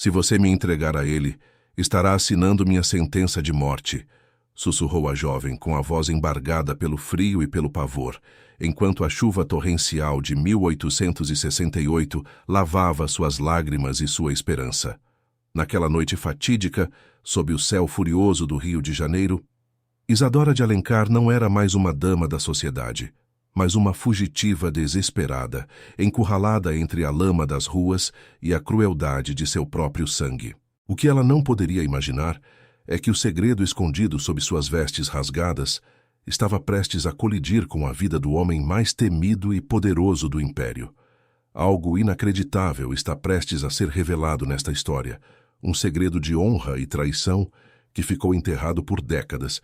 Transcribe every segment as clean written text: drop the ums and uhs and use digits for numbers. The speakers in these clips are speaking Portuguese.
Se você me entregar a ele, estará assinando minha sentença de morte, sussurrou a jovem com a voz embargada pelo frio e pelo pavor, enquanto a chuva torrencial de 1868 lavava suas lágrimas e sua esperança. Naquela noite fatídica, sob o céu furioso do Rio de Janeiro, Isadora de Alencar não era mais uma dama da sociedade, mas uma fugitiva desesperada, encurralada entre a lama das ruas e a crueldade de seu próprio sangue. O que ela não poderia imaginar é que o segredo escondido sob suas vestes rasgadas estava prestes a colidir com a vida do homem mais temido e poderoso do império. Algo inacreditável está prestes a ser revelado nesta história, um segredo de honra e traição que ficou enterrado por décadas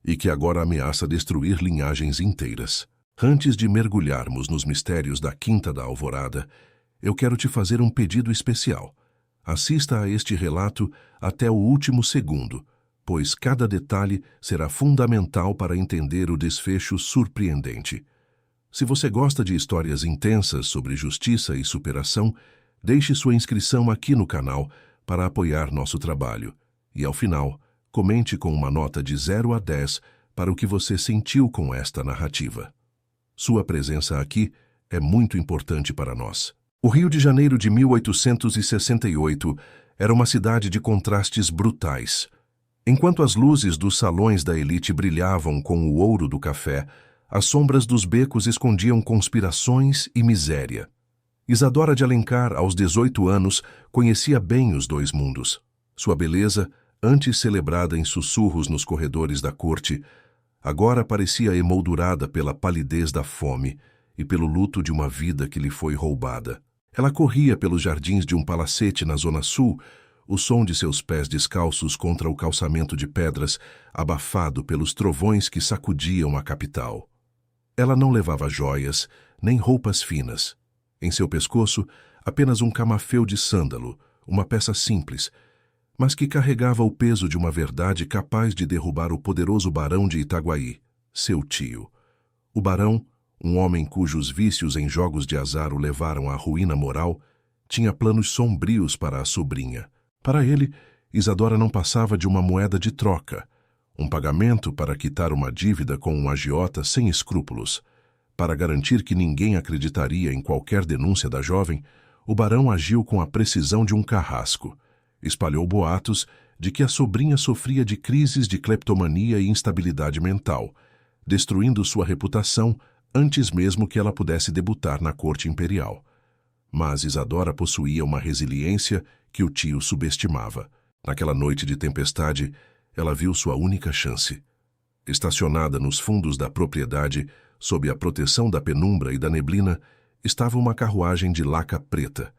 e que agora ameaça destruir linhagens inteiras. Antes de mergulharmos nos mistérios da Quinta da Alvorada, eu quero te fazer um pedido especial. Assista a este relato até o último segundo, pois cada detalhe será fundamental para entender o desfecho surpreendente. Se você gosta de histórias intensas sobre justiça e superação, deixe sua inscrição aqui no canal para apoiar nosso trabalho. E ao final, comente com uma nota de 0 a 10 para o que você sentiu com esta narrativa. Sua presença aqui é muito importante para nós. O Rio de Janeiro de 1868 era uma cidade de contrastes brutais. Enquanto as luzes dos salões da elite brilhavam com o ouro do café, as sombras dos becos escondiam conspirações e miséria. Isadora de Alencar, aos 18 anos, conhecia bem os dois mundos. Sua beleza, antes celebrada em sussurros nos corredores da corte, agora parecia emoldurada pela palidez da fome e pelo luto de uma vida que lhe foi roubada. Ela corria pelos jardins de um palacete na Zona Sul, o som de seus pés descalços contra o calçamento de pedras, abafado pelos trovões que sacudiam a capital. Ela não levava joias, nem roupas finas. Em seu pescoço, apenas um camafeu de sândalo, uma peça simples, mas que carregava o peso de uma verdade capaz de derrubar o poderoso barão de Itaguaí, seu tio. O barão, um homem cujos vícios em jogos de azar o levaram à ruína moral, tinha planos sombrios para a sobrinha. Para ele, Isadora não passava de uma moeda de troca, um pagamento para quitar uma dívida com um agiota sem escrúpulos. Para garantir que ninguém acreditaria em qualquer denúncia da jovem, o barão agiu com a precisão de um carrasco. Espalhou boatos de que a sobrinha sofria de crises de cleptomania e instabilidade mental, destruindo sua reputação antes mesmo que ela pudesse debutar na corte imperial. Mas Isadora possuía uma resiliência que o tio subestimava. Naquela noite de tempestade, ela viu sua única chance. Estacionada nos fundos da propriedade, sob a proteção da penumbra e da neblina, estava uma carruagem de laca preta.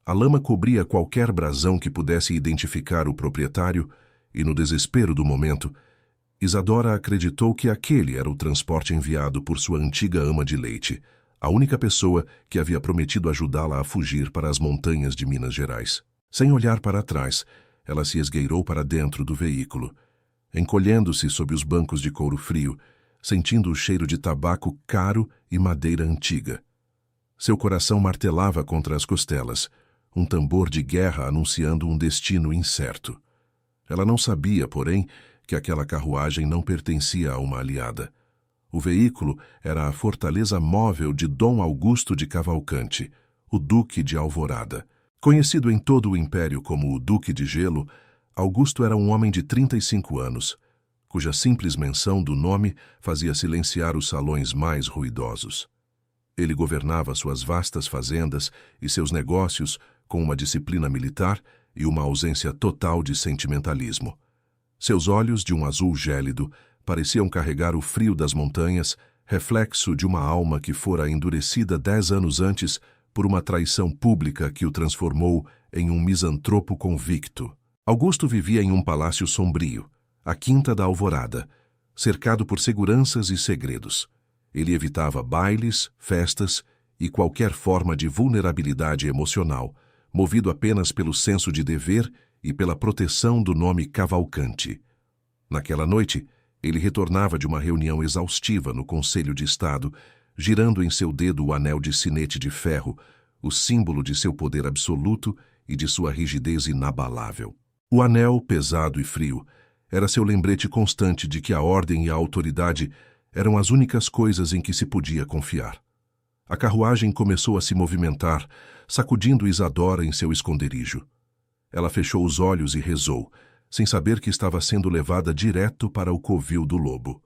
A lama cobria qualquer brasão que pudesse identificar o proprietário e, no desespero do momento, Isadora acreditou que aquele era o transporte enviado por sua antiga ama de leite, a única pessoa que havia prometido ajudá-la a fugir para as montanhas de Minas Gerais. Sem olhar para trás, ela se esgueirou para dentro do veículo, encolhendo-se sob os bancos de couro frio, sentindo o cheiro de tabaco caro e madeira antiga. Seu coração martelava contra as costelas, um tambor de guerra anunciando um destino incerto. Ela não sabia, porém, que aquela carruagem não pertencia a uma aliada. O veículo era a fortaleza móvel de Dom Augusto de Cavalcante, o Duque de Alvorada. Conhecido em todo o império como o Duque de Gelo, Augusto era um homem de 35 anos, cuja simples menção do nome fazia silenciar os salões mais ruidosos. Ele governava suas vastas fazendas e seus negócios com uma disciplina militar e uma ausência total de sentimentalismo. Seus olhos, de um azul gélido, pareciam carregar o frio das montanhas, reflexo de uma alma que fora endurecida 10 anos antes por uma traição pública que o transformou em um misantropo convicto. Augusto vivia em um palácio sombrio, a Quinta da Alvorada, cercado por seguranças e segredos. Ele evitava bailes, festas e qualquer forma de vulnerabilidade emocional, movido apenas pelo senso de dever e pela proteção do nome Cavalcante. Naquela noite, ele retornava de uma reunião exaustiva no Conselho de Estado, girando em seu dedo o anel de sinete de ferro, o símbolo de seu poder absoluto e de sua rigidez inabalável. O anel, pesado e frio, era seu lembrete constante de que a ordem e a autoridade eram as únicas coisas em que se podia confiar. A carruagem começou a se movimentar, sacudindo Isadora em seu esconderijo. Ela fechou os olhos e rezou, sem saber que estava sendo levada direto para o covil do lobo.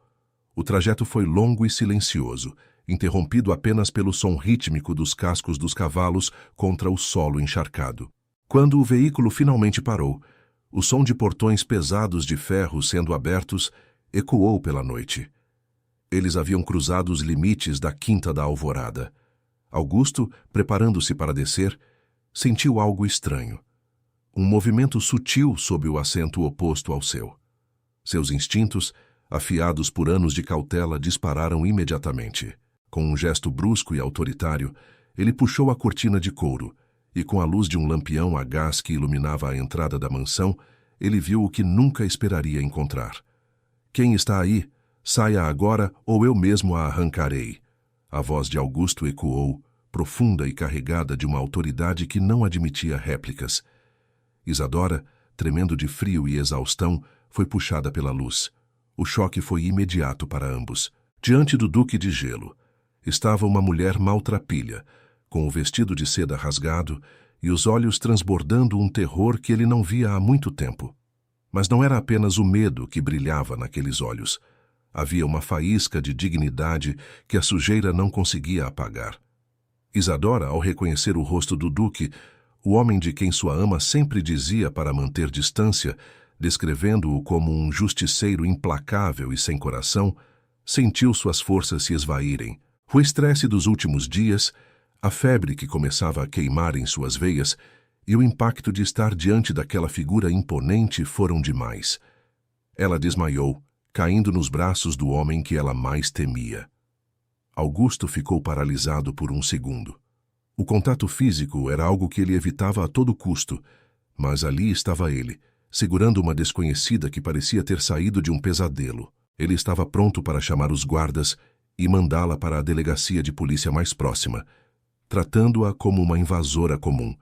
O trajeto foi longo e silencioso, interrompido apenas pelo som rítmico dos cascos dos cavalos contra o solo encharcado. Quando o veículo finalmente parou, o som de portões pesados de ferro sendo abertos ecoou pela noite. Eles haviam cruzado os limites da Quinta da Alvorada. Augusto, preparando-se para descer, sentiu algo estranho. Um movimento sutil sob o assento oposto ao seu. Seus instintos, afiados por anos de cautela, dispararam imediatamente. Com um gesto brusco e autoritário, ele puxou a cortina de couro e, com a luz de um lampião a gás que iluminava a entrada da mansão, ele viu o que nunca esperaria encontrar. "Quem está aí? Saia agora ou eu mesmo a arrancarei." A voz de Augusto ecoou, profunda e carregada de uma autoridade que não admitia réplicas. Isadora, tremendo de frio e exaustão, foi puxada pela luz. O choque foi imediato para ambos. Diante do Duque de Gelo, estava uma mulher maltrapilha, com o vestido de seda rasgado e os olhos transbordando um terror que ele não via há muito tempo. Mas não era apenas o medo que brilhava naqueles olhos. Havia uma faísca de dignidade que a sujeira não conseguia apagar. Isadora, ao reconhecer o rosto do Duque, o homem de quem sua ama sempre dizia para manter distância, descrevendo-o como um justiceiro implacável e sem coração, sentiu suas forças se esvaírem. O estresse dos últimos dias, a febre que começava a queimar em suas veias e o impacto de estar diante daquela figura imponente foram demais. Ela desmaiou, caindo nos braços do homem que ela mais temia. Augusto ficou paralisado por um segundo. O contato físico era algo que ele evitava a todo custo, mas ali estava ele, segurando uma desconhecida que parecia ter saído de um pesadelo. Ele estava pronto para chamar os guardas e mandá-la para a delegacia de polícia mais próxima, tratando-a como uma invasora comum.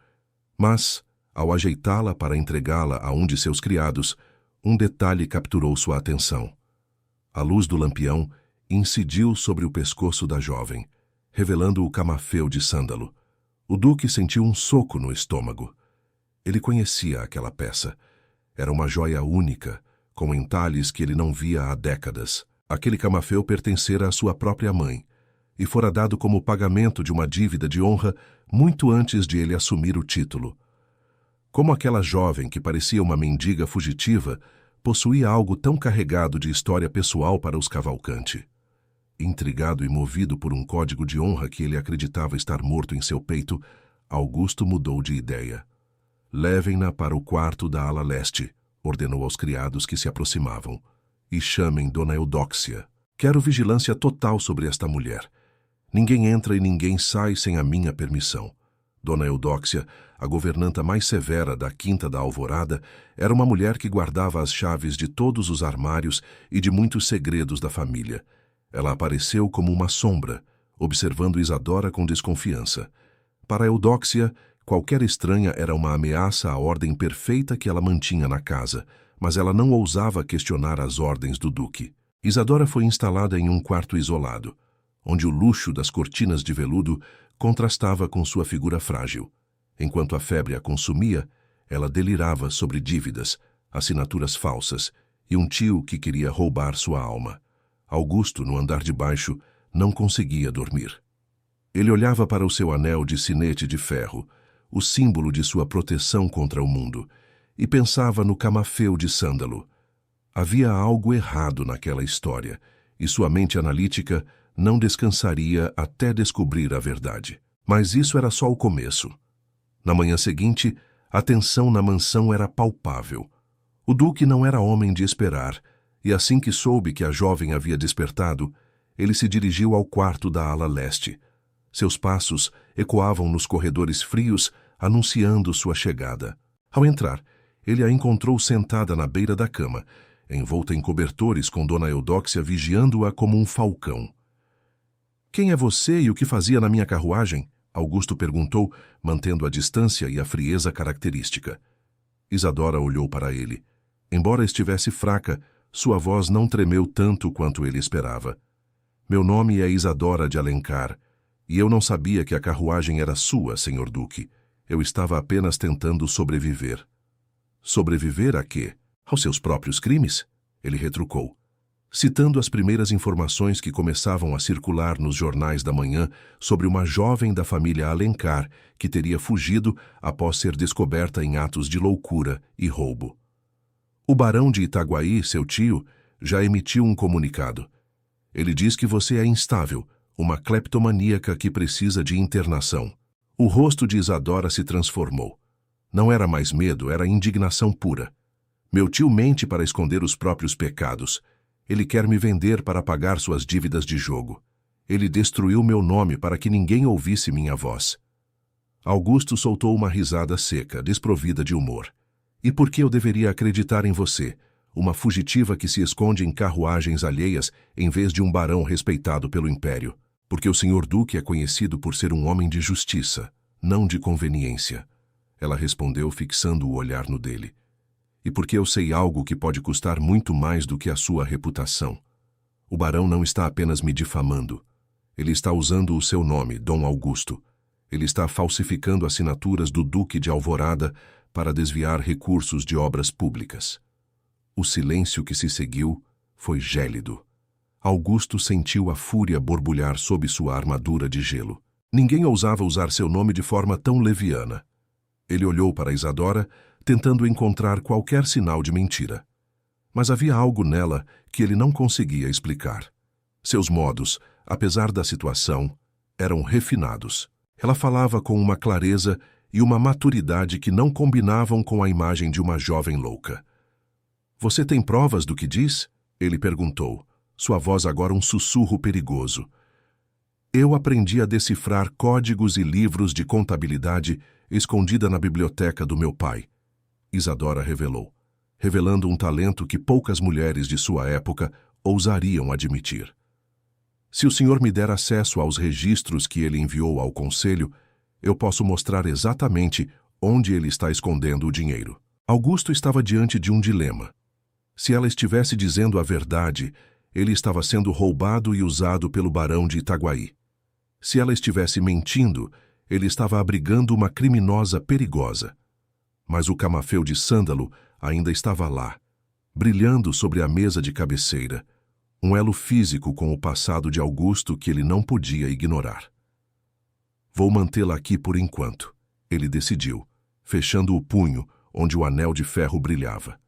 Mas, ao ajeitá-la para entregá-la a um de seus criados, um detalhe capturou sua atenção. A luz do lampião incidiu sobre o pescoço da jovem, revelando o camafeu de sândalo. O Duque sentiu um soco no estômago. Ele conhecia aquela peça. Era uma joia única, com entalhes que ele não via há décadas. Aquele camafeu pertencera à sua própria mãe, e fora dado como pagamento de uma dívida de honra muito antes de ele assumir o título. Como aquela jovem que parecia uma mendiga fugitiva, possuía algo tão carregado de história pessoal para os Cavalcanti. Intrigado e movido por um código de honra que ele acreditava estar morto em seu peito, Augusto mudou de ideia. "Levem-na para o quarto da ala leste", ordenou aos criados que se aproximavam, "e chamem Dona Eudóxia. Quero vigilância total sobre esta mulher. Ninguém entra e ninguém sai sem a minha permissão." Dona Eudóxia, a governanta mais severa da Quinta da Alvorada, era uma mulher que guardava as chaves de todos os armários e de muitos segredos da família. Ela apareceu como uma sombra, observando Isadora com desconfiança. Para Eudóxia, qualquer estranha era uma ameaça à ordem perfeita que ela mantinha na casa, mas ela não ousava questionar as ordens do Duque. Isadora foi instalada em um quarto isolado, onde o luxo das cortinas de veludo contrastava com sua figura frágil. Enquanto a febre a consumia, ela delirava sobre dívidas, assinaturas falsas e um tio que queria roubar sua alma. Augusto, no andar de baixo, não conseguia dormir. Ele olhava para o seu anel de sinete de ferro, o símbolo de sua proteção contra o mundo, e pensava no camafeu de sândalo. Havia algo errado naquela história, e sua mente analítica não descansaria até descobrir a verdade. Mas isso era só o começo. Na manhã seguinte, a tensão na mansão era palpável. O Duque não era homem de esperar, e assim que soube que a jovem havia despertado, ele se dirigiu ao quarto da ala leste. Seus passos ecoavam nos corredores frios, anunciando sua chegada. Ao entrar, ele a encontrou sentada na beira da cama, envolta em cobertores, com Dona Eudóxia vigiando-a como um falcão. "Quem é você e o que fazia na minha carruagem?" Augusto perguntou, mantendo a distância e a frieza característica. Isadora olhou para ele. Embora estivesse fraca, sua voz não tremeu tanto quanto ele esperava. Meu nome é Isadora de Alencar, e eu não sabia que a carruagem era sua, senhor Duque. Eu estava apenas tentando sobreviver. Sobreviver a quê? Aos seus próprios crimes? Ele retrucou, citando as primeiras informações que começavam a circular nos jornais da manhã sobre uma jovem da família Alencar que teria fugido após ser descoberta em atos de loucura e roubo. O barão de Itaguaí, seu tio, já emitiu um comunicado. Ele diz que você é instável, uma cleptomaníaca que precisa de internação. O rosto de Isadora se transformou. Não era mais medo, era indignação pura. Meu tio mente para esconder os próprios pecados. Ele quer me vender para pagar suas dívidas de jogo. Ele destruiu meu nome para que ninguém ouvisse minha voz. Augusto soltou uma risada seca, desprovida de humor. E por que eu deveria acreditar em você, uma fugitiva que se esconde em carruagens alheias em vez de um barão respeitado pelo império? Porque o senhor Duque é conhecido por ser um homem de justiça, não de conveniência. Ela respondeu, fixando o olhar no dele. E porque eu sei algo que pode custar muito mais do que a sua reputação. O barão não está apenas me difamando. Ele está usando o seu nome, Dom Augusto. Ele está falsificando assinaturas do Duque de Alvorada para desviar recursos de obras públicas. O silêncio que se seguiu foi gélido. Augusto sentiu a fúria borbulhar sob sua armadura de gelo. Ninguém ousava usar seu nome de forma tão leviana. Ele olhou para Isadora, tentando encontrar qualquer sinal de mentira. Mas havia algo nela que ele não conseguia explicar. Seus modos, apesar da situação, eram refinados. Ela falava com uma clareza e uma maturidade que não combinavam com a imagem de uma jovem louca. Você tem provas do que diz? Ele perguntou, sua voz agora um sussurro perigoso. Eu aprendi a decifrar códigos e livros de contabilidade escondida na biblioteca do meu pai. Isadora revelou, revelando um talento que poucas mulheres de sua época ousariam admitir. Se o senhor me der acesso aos registros que ele enviou ao conselho, eu posso mostrar exatamente onde ele está escondendo o dinheiro. Augusto estava diante de um dilema. Se ela estivesse dizendo a verdade, ele estava sendo roubado e usado pelo barão de Itaguaí. Se ela estivesse mentindo, ele estava abrigando uma criminosa perigosa. Mas o camafeu de sândalo ainda estava lá, brilhando sobre a mesa de cabeceira, um elo físico com o passado de Augusto que ele não podia ignorar. Vou mantê-la aqui por enquanto, ele decidiu, fechando o punho onde o anel de ferro brilhava.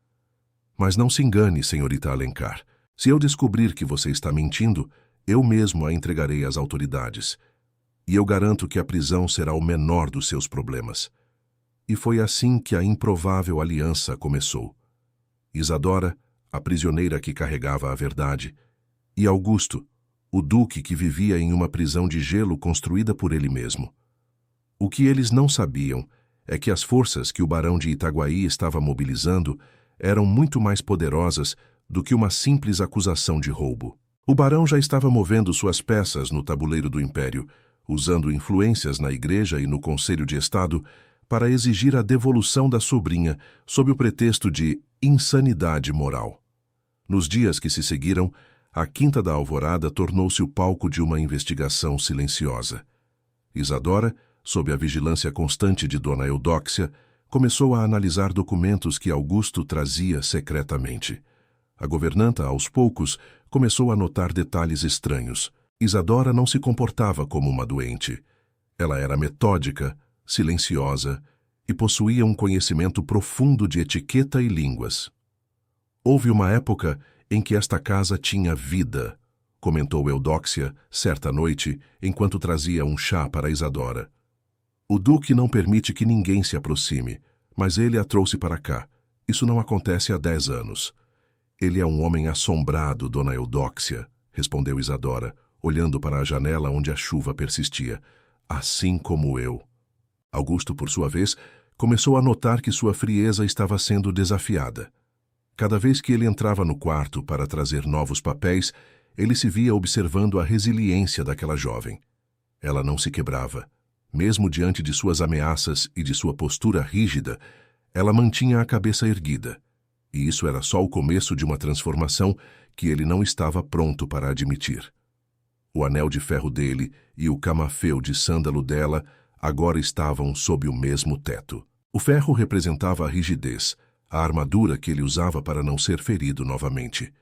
Mas não se engane, senhorita Alencar. Se eu descobrir que você está mentindo, eu mesmo a entregarei às autoridades. E eu garanto que a prisão será o menor dos seus problemas. E foi assim que a improvável aliança começou. Isadora, a prisioneira que carregava a verdade, e Augusto, o duque que vivia em uma prisão de gelo construída por ele mesmo. O que eles não sabiam é que as forças que o barão de Itaguaí estava mobilizando eram muito mais poderosas do que uma simples acusação de roubo. O barão já estava movendo suas peças no tabuleiro do império, usando influências na igreja e no Conselho de Estado para exigir a devolução da sobrinha sob o pretexto de insanidade moral. Nos dias que se seguiram, a Quinta da Alvorada tornou-se o palco de uma investigação silenciosa. Isadora, sob a vigilância constante de Dona Eudóxia, começou a analisar documentos que Augusto trazia secretamente. A governanta, aos poucos, começou a notar detalhes estranhos. Isadora não se comportava como uma doente. Ela era metódica, silenciosa e possuía um conhecimento profundo de etiqueta e línguas. Houve uma época em que esta casa tinha vida, comentou Eudóxia certa noite, enquanto trazia um chá para Isadora. O duque não permite que ninguém se aproxime, mas ele a trouxe para cá. Isso não acontece há 10 anos. Ele é um homem assombrado, Dona Eudóxia, respondeu Isadora, olhando para a janela onde a chuva persistia. Assim como eu. Augusto, por sua vez, começou a notar que sua frieza estava sendo desafiada. Cada vez que ele entrava no quarto para trazer novos papéis, ele se via observando a resiliência daquela jovem. Ela não se quebrava, Mesmo diante de suas ameaças e de sua postura rígida, ela mantinha a cabeça erguida. E isso era só o começo de uma transformação que ele não estava pronto para admitir. O anel de ferro dele e o camafeu de sândalo dela agora estavam sob o mesmo teto. O ferro representava a rigidez, a armadura que ele usava para não ser ferido novamente.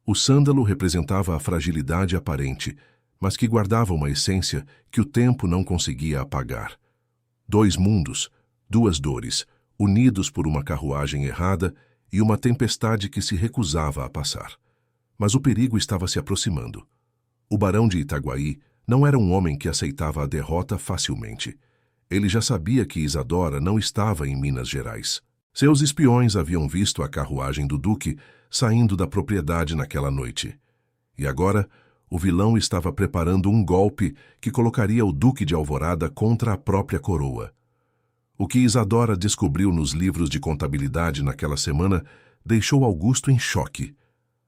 O sândalo representava a fragilidade aparente, mas que guardava uma essência que o tempo não conseguia apagar. Dois mundos, duas dores, unidos por uma carruagem errada e uma tempestade que se recusava a passar. Mas o perigo estava se aproximando. O barão de Itaguaí não era um homem que aceitava a derrota facilmente. Ele já sabia que Isadora não estava em Minas Gerais. Seus espiões haviam visto a carruagem do duque saindo da propriedade naquela noite. E agora, o vilão estava preparando um golpe que colocaria o Duque de Alvorada contra a própria coroa. O que Isadora descobriu nos livros de contabilidade naquela semana deixou Augusto em choque.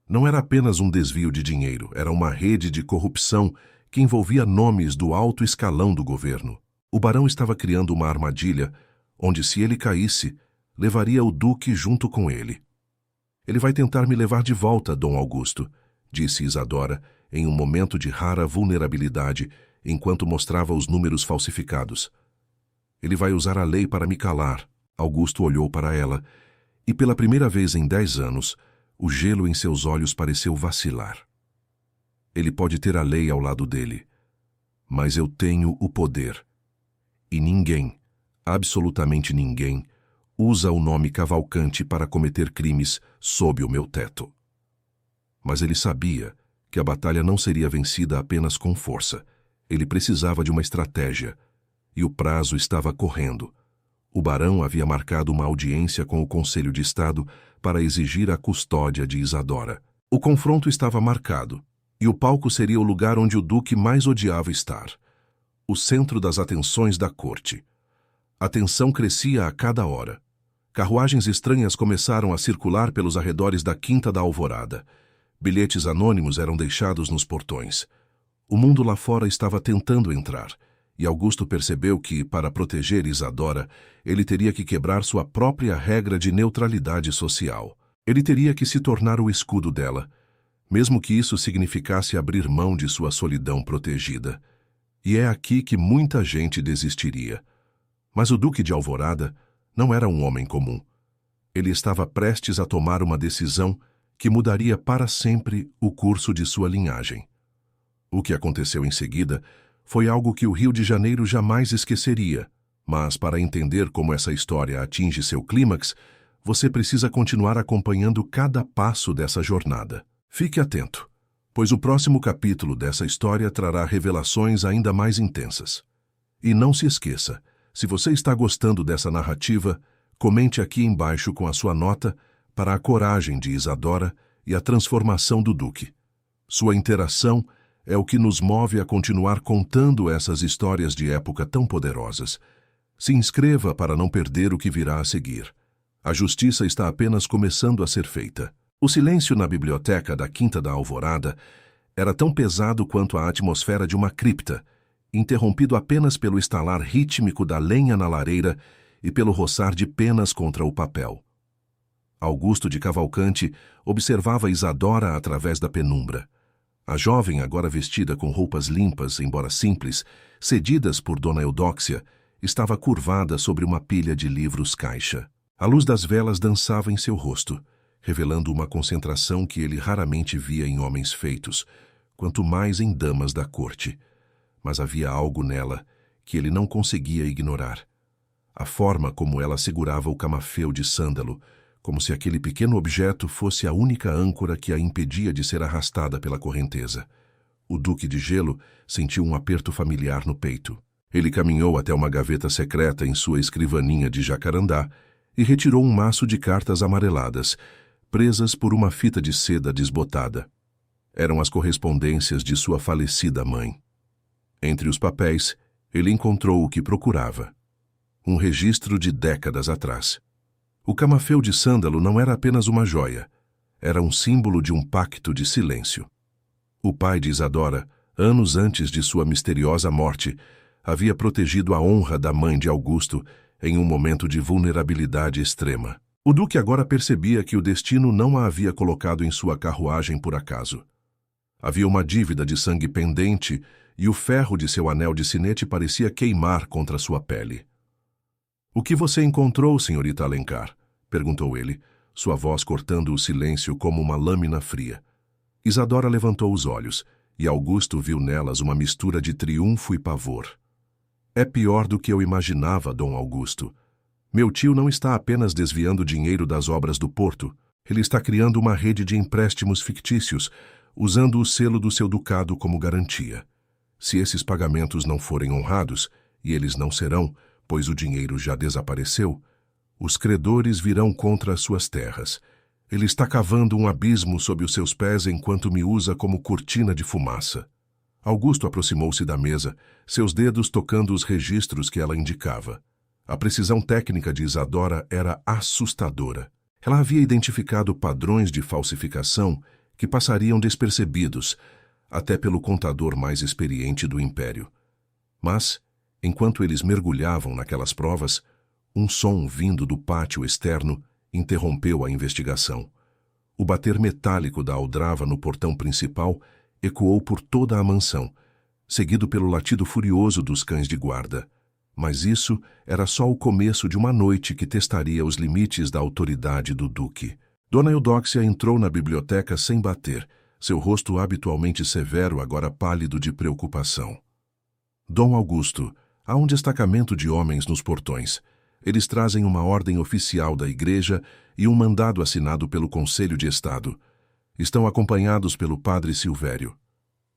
Não era apenas um desvio de dinheiro, era uma rede de corrupção que envolvia nomes do alto escalão do governo. O barão estava criando uma armadilha onde, se ele caísse, levaria o duque junto com ele. Ele vai tentar me levar de volta, Dom Augusto, disse Isadora, em um momento de rara vulnerabilidade, enquanto mostrava os números falsificados. Ele vai usar a lei para me calar. Augusto olhou para ela, e pela primeira vez em 10 anos, o gelo em seus olhos pareceu vacilar. Ele pode ter a lei ao lado dele, mas eu tenho o poder. E ninguém, absolutamente ninguém, usa o nome Cavalcante para cometer crimes sob o meu teto. Mas ele sabia que a batalha não seria vencida apenas com força. Ele precisava de uma estratégia, e o prazo estava correndo. O barão havia marcado uma audiência com o Conselho de Estado para exigir a custódia de Isadora. O confronto estava marcado, e o palco seria o lugar onde o duque mais odiava estar. O centro das atenções da corte. A tensão crescia a cada hora. Carruagens estranhas começaram a circular pelos arredores da Quinta da Alvorada. Bilhetes anônimos eram deixados nos portões. O mundo lá fora estava tentando entrar, e Augusto percebeu que, para proteger Isadora, ele teria que quebrar sua própria regra de neutralidade social. Ele teria que se tornar o escudo dela, mesmo que isso significasse abrir mão de sua solidão protegida. E é aqui que muita gente desistiria. Mas o Duque de Alvorada não era um homem comum. Ele estava prestes a tomar uma decisão que mudaria para sempre o curso de sua linhagem. O que aconteceu em seguida foi algo que o Rio de Janeiro jamais esqueceria, mas para entender como essa história atinge seu clímax, você precisa continuar acompanhando cada passo dessa jornada. Fique atento, pois o próximo capítulo dessa história trará revelações ainda mais intensas. E não se esqueça, se você está gostando dessa narrativa, comente aqui embaixo com a sua nota para a coragem de Isadora e a transformação do Duque. Sua interação é o que nos move a continuar contando essas histórias de época tão poderosas. Se inscreva para não perder o que virá a seguir. A justiça está apenas começando a ser feita. O silêncio na biblioteca da Quinta da Alvorada era tão pesado quanto a atmosfera de uma cripta, interrompido apenas pelo estalar rítmico da lenha na lareira e pelo roçar de penas contra o papel. Augusto de Cavalcante observava Isadora através da penumbra. A jovem, agora vestida com roupas limpas, embora simples, cedidas por Dona Eudóxia, estava curvada sobre uma pilha de livros caixa. A luz das velas dançava em seu rosto, revelando uma concentração que ele raramente via em homens feitos, quanto mais em damas da corte. Mas havia algo nela que ele não conseguia ignorar. A forma como ela segurava o camafeu de sândalo, como se aquele pequeno objeto fosse a única âncora que a impedia de ser arrastada pela correnteza. O Duque de Gelo sentiu um aperto familiar no peito. Ele caminhou até uma gaveta secreta em sua escrivaninha de jacarandá e retirou um maço de cartas amareladas, presas por uma fita de seda desbotada. Eram as correspondências de sua falecida mãe. Entre os papéis, ele encontrou o que procurava. Um registro de décadas atrás. O camafeu de sândalo não era apenas uma joia, era um símbolo de um pacto de silêncio. O pai de Isadora, anos antes de sua misteriosa morte, havia protegido a honra da mãe de Augusto em um momento de vulnerabilidade extrema. O duque agora percebia que o destino não a havia colocado em sua carruagem por acaso. Havia uma dívida de sangue pendente e o ferro de seu anel de sinete parecia queimar contra sua pele. "O que você encontrou, senhorita Alencar?" perguntou ele, sua voz cortando o silêncio como uma lâmina fria. Isadora levantou os olhos, e Augusto viu nelas uma mistura de triunfo e pavor. "É pior do que eu imaginava, Dom Augusto. Meu tio não está apenas desviando dinheiro das obras do porto, ele está criando uma rede de empréstimos fictícios, usando o selo do seu ducado como garantia. Se esses pagamentos não forem honrados, e eles não serão, pois o dinheiro já desapareceu, os credores virão contra as suas terras. Ele está cavando um abismo sob os seus pés enquanto me usa como cortina de fumaça." Augusto aproximou-se da mesa, seus dedos tocando os registros que ela indicava. A precisão técnica de Isadora era assustadora. Ela havia identificado padrões de falsificação que passariam despercebidos, até pelo contador mais experiente do império. Mas, enquanto eles mergulhavam naquelas provas, um som vindo do pátio externo interrompeu a investigação. O bater metálico da aldrava no portão principal ecoou por toda a mansão, seguido pelo latido furioso dos cães de guarda. Mas isso era só o começo de uma noite que testaria os limites da autoridade do duque. Dona Eudóxia entrou na biblioteca sem bater, seu rosto habitualmente severo agora pálido de preocupação. "Dom Augusto, há um destacamento de homens nos portões. Eles trazem uma ordem oficial da igreja e um mandado assinado pelo Conselho de Estado. Estão acompanhados pelo padre Silvério."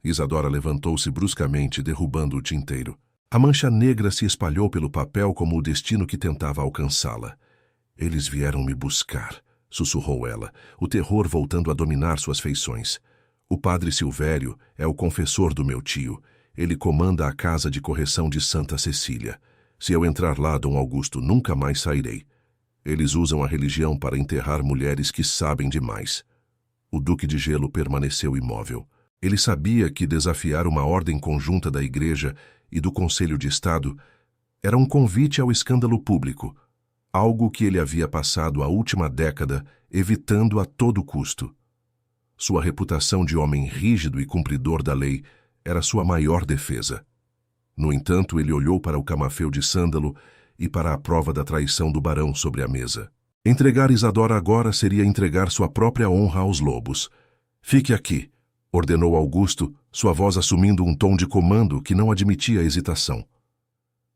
Isadora levantou-se bruscamente, derrubando o tinteiro. A mancha negra se espalhou pelo papel como o destino que tentava alcançá-la. "Eles vieram me buscar", sussurrou ela, o terror voltando a dominar suas feições. "O padre Silvério é o confessor do meu tio. Ele comanda a casa de correção de Santa Cecília. Se eu entrar lá, Dom Augusto, nunca mais sairei. Eles usam a religião para enterrar mulheres que sabem demais." O Duque de Gelo permaneceu imóvel. Ele sabia que desafiar uma ordem conjunta da Igreja e do Conselho de Estado era um convite ao escândalo público, algo que ele havia passado a última década evitando a todo custo. Sua reputação de homem rígido e cumpridor da lei era sua maior defesa. No entanto, ele olhou para o camafeu de sândalo e para a prova da traição do barão sobre a mesa. Entregar Isadora agora seria entregar sua própria honra aos lobos. "Fique aqui", ordenou Augusto, sua voz assumindo um tom de comando que não admitia hesitação.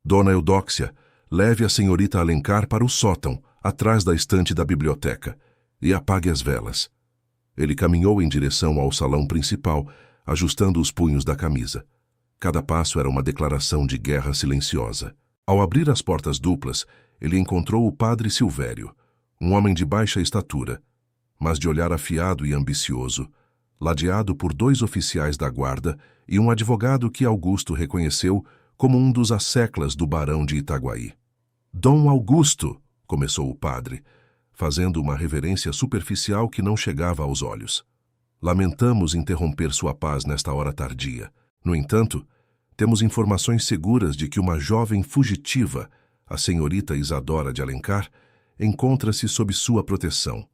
"Dona Eudóxia, leve a senhorita Alencar para o sótão, atrás da estante da biblioteca, e apague as velas." Ele caminhou em direção ao salão principal, ajustando os punhos da camisa. Cada passo era uma declaração de guerra silenciosa. Ao abrir as portas duplas, ele encontrou o padre Silvério, um homem de baixa estatura, mas de olhar afiado e ambicioso, ladeado por 2 oficiais da guarda e um advogado que Augusto reconheceu como um dos asseclas do barão de Itaguaí. "Dom Augusto", começou o padre, fazendo uma reverência superficial que não chegava aos olhos. "Lamentamos interromper sua paz nesta hora tardia. No entanto, temos informações seguras de que uma jovem fugitiva, a senhorita Isadora de Alencar, encontra-se sob sua proteção.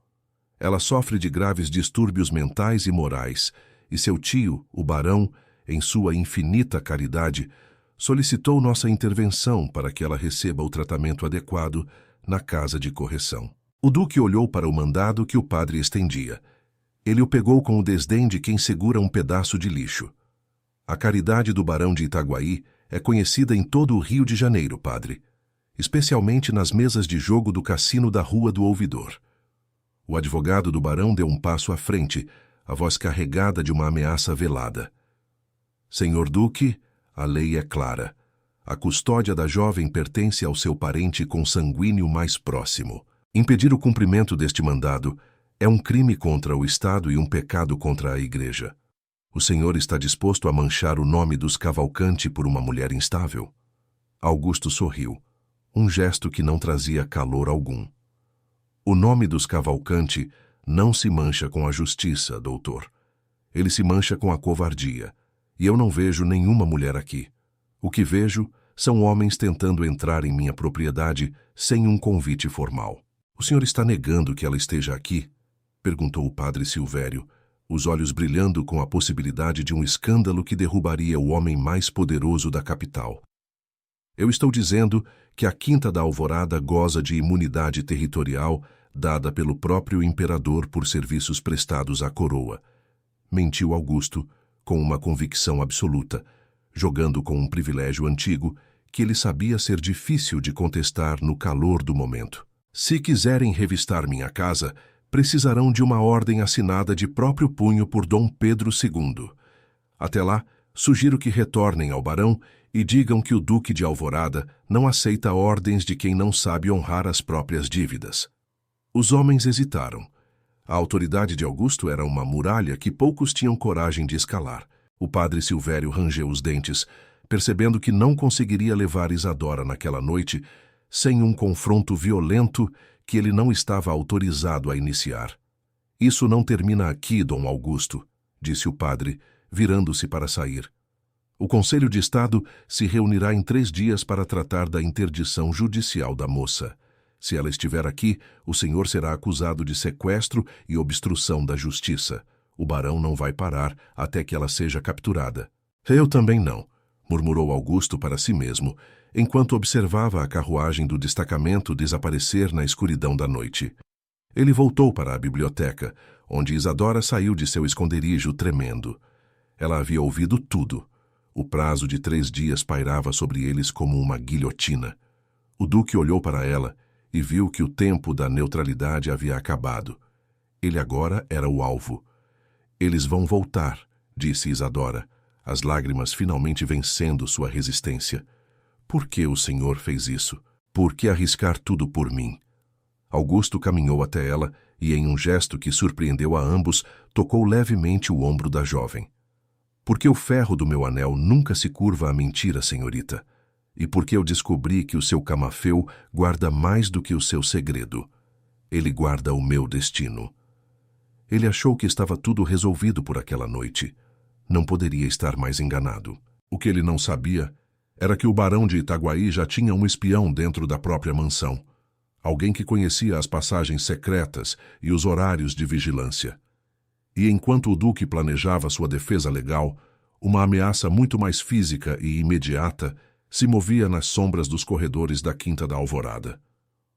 Ela sofre de graves distúrbios mentais e morais, e seu tio, o barão, em sua infinita caridade, solicitou nossa intervenção para que ela receba o tratamento adequado na casa de correção." O duque olhou para o mandado que o padre estendia. Ele o pegou com o desdém de quem segura um pedaço de lixo. "A caridade do barão de Itaguaí é conhecida em todo o Rio de Janeiro, padre, especialmente nas mesas de jogo do cassino da Rua do Ouvidor." O advogado do barão deu um passo à frente, a voz carregada de uma ameaça velada. "Senhor Duque, a lei é clara. A custódia da jovem pertence ao seu parente consanguíneo mais próximo. Impedir o cumprimento deste mandado é um crime contra o Estado e um pecado contra a Igreja. O senhor está disposto a manchar o nome dos Cavalcanti por uma mulher instável?" Augusto sorriu, um gesto que não trazia calor algum. "O nome dos Cavalcanti não se mancha com a justiça, doutor. Ele se mancha com a covardia, e eu não vejo nenhuma mulher aqui. O que vejo são homens tentando entrar em minha propriedade sem um convite formal. O senhor está negando que ela esteja aqui? Perguntou o padre Silvério, os olhos brilhando com a possibilidade de um escândalo que derrubaria o homem mais poderoso da capital. Eu estou dizendo que a Quinta da Alvorada goza de imunidade territorial dada pelo próprio imperador por serviços prestados à coroa. Mentiu Augusto, com uma convicção absoluta, jogando com um privilégio antigo que ele sabia ser difícil de contestar no calor do momento. Se quiserem revistar minha casa, precisarão de uma ordem assinada de próprio punho por Dom Pedro II. Até lá, sugiro que retornem ao barão e digam que o Duque de Alvorada não aceita ordens de quem não sabe honrar as próprias dívidas. Os homens hesitaram. A autoridade de Augusto era uma muralha que poucos tinham coragem de escalar. O padre Silvério rangeu os dentes, percebendo que não conseguiria levar Isadora naquela noite sem um confronto violento que ele não estava autorizado a iniciar. Isso não termina aqui, Dom Augusto, disse o padre, virando-se para sair. O Conselho de Estado se reunirá em 3 dias para tratar da interdição judicial da moça. Se ela estiver aqui, o senhor será acusado de sequestro e obstrução da justiça. O barão não vai parar até que ela seja capturada. Eu também não, murmurou Augusto para si mesmo, enquanto observava a carruagem do destacamento desaparecer na escuridão da noite. Ele voltou para a biblioteca, onde Isadora saiu de seu esconderijo tremendo. Ela havia ouvido tudo. O prazo de 3 dias pairava sobre eles como uma guilhotina. O duque olhou para ela e viu que o tempo da neutralidade havia acabado. Ele agora era o alvo. Eles vão voltar, disse Isadora, as lágrimas finalmente vencendo sua resistência. Por que o senhor fez isso? Por que arriscar tudo por mim? Augusto caminhou até ela e, em um gesto que surpreendeu a ambos, tocou levemente o ombro da jovem. Porque o ferro do meu anel nunca se curva à mentira, senhorita. E porque eu descobri que o seu camafeu guarda mais do que o seu segredo. Ele guarda o meu destino. Ele achou que estava tudo resolvido por aquela noite. Não poderia estar mais enganado. O que ele não sabia era que o barão de Itaguaí já tinha um espião dentro da própria mansão. Alguém que conhecia as passagens secretas e os horários de vigilância. E enquanto o duque planejava sua defesa legal, uma ameaça muito mais física e imediata se movia nas sombras dos corredores da Quinta da Alvorada.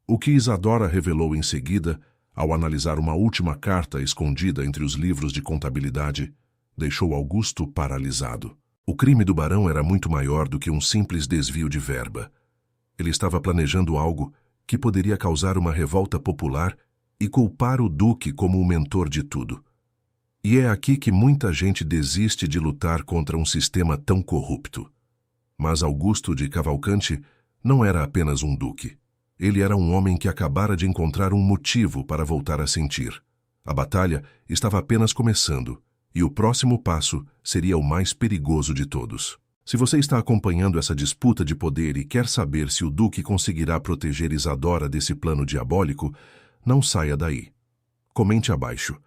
O que Isadora revelou em seguida, ao analisar uma última carta escondida entre os livros de contabilidade, deixou Augusto paralisado. O crime do barão era muito maior do que um simples desvio de verba. Ele estava planejando algo que poderia causar uma revolta popular e culpar o duque como o mentor de tudo. E é aqui que muita gente desiste de lutar contra um sistema tão corrupto. Mas Augusto de Cavalcanti não era apenas um duque. Ele era um homem que acabara de encontrar um motivo para voltar a sentir. A batalha estava apenas começando, e o próximo passo seria o mais perigoso de todos. Se você está acompanhando essa disputa de poder e quer saber se o duque conseguirá proteger Isadora desse plano diabólico, não saia daí. Comente abaixo.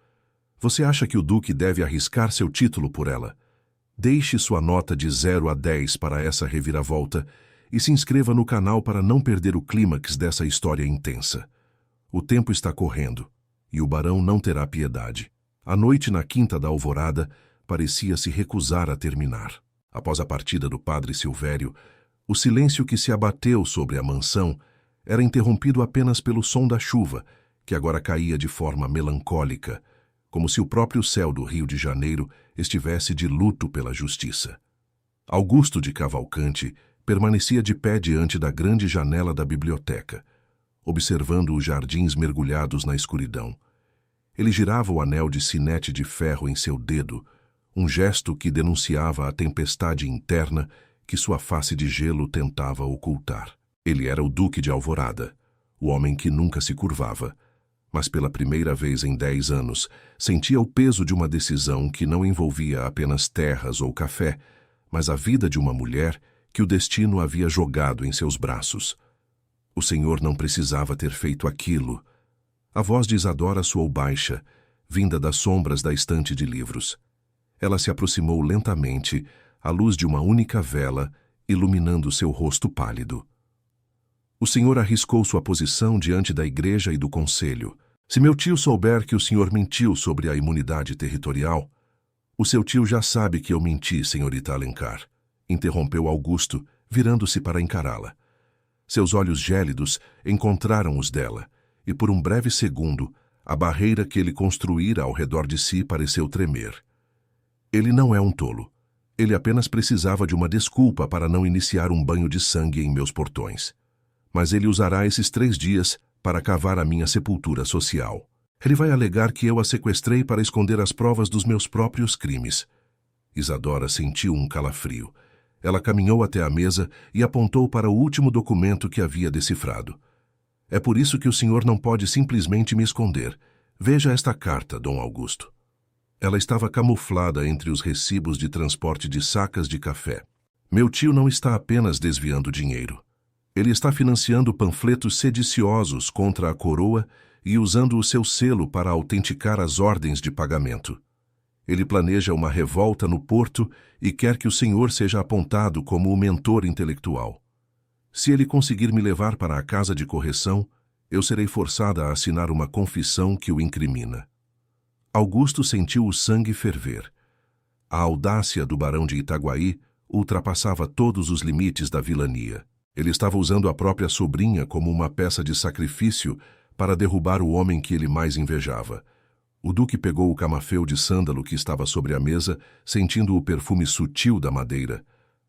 Você acha que o duque deve arriscar seu título por ela? Deixe sua nota de 0 a 10 para essa reviravolta e se inscreva no canal para não perder o clímax dessa história intensa. O tempo está correndo e o barão não terá piedade. A noite na Quinta da Alvorada parecia se recusar a terminar. Após a partida do padre Silvério, o silêncio que se abateu sobre a mansão era interrompido apenas pelo som da chuva, que agora caía de forma melancólica, como se o próprio céu do Rio de Janeiro estivesse de luto pela justiça. Augusto de Cavalcanti permanecia de pé diante da grande janela da biblioteca, observando os jardins mergulhados na escuridão. Ele girava o anel de sinete de ferro em seu dedo, um gesto que denunciava a tempestade interna que sua face de gelo tentava ocultar. Ele era o Duque de Alvorada, o homem que nunca se curvava, mas pela primeira vez em 10 anos sentia o peso de uma decisão que não envolvia apenas terras ou café, mas a vida de uma mulher que o destino havia jogado em seus braços. O senhor não precisava ter feito aquilo. A voz de Isadora soou baixa, vinda das sombras da estante de livros. Ela se aproximou lentamente, à luz de uma única vela, iluminando seu rosto pálido. O senhor arriscou sua posição diante da igreja e do conselho. Se meu tio souber que o senhor mentiu sobre a imunidade territorial, o seu tio já sabe que eu menti, senhorita Alencar, interrompeu Augusto, virando-se para encará-la. Seus olhos gélidos encontraram os dela, e por um breve segundo, a barreira que ele construíra ao redor de si pareceu tremer. Ele não é um tolo. Ele apenas precisava de uma desculpa para não iniciar um banho de sangue em meus portões. Mas ele usará esses 3 dias para cavar a minha sepultura social. Ele vai alegar que eu a sequestrei para esconder as provas dos meus próprios crimes. Isadora sentiu um calafrio. Ela caminhou até a mesa e apontou para o último documento que havia decifrado. É por isso que o senhor não pode simplesmente me esconder. Veja esta carta, Dom Augusto. Ela estava camuflada entre os recibos de transporte de sacas de café. Meu tio não está apenas desviando dinheiro. Ele está financiando panfletos sediciosos contra a coroa e usando o seu selo para autenticar as ordens de pagamento. Ele planeja uma revolta no porto e quer que o senhor seja apontado como o mentor intelectual. Se ele conseguir me levar para a casa de correção, eu serei forçada a assinar uma confissão que o incrimina. Augusto sentiu o sangue ferver. A audácia do barão de Itaguaí ultrapassava todos os limites da vilania. Ele estava usando a própria sobrinha como uma peça de sacrifício para derrubar o homem que ele mais invejava. O duque pegou o camafeu de sândalo que estava sobre a mesa, sentindo o perfume sutil da madeira.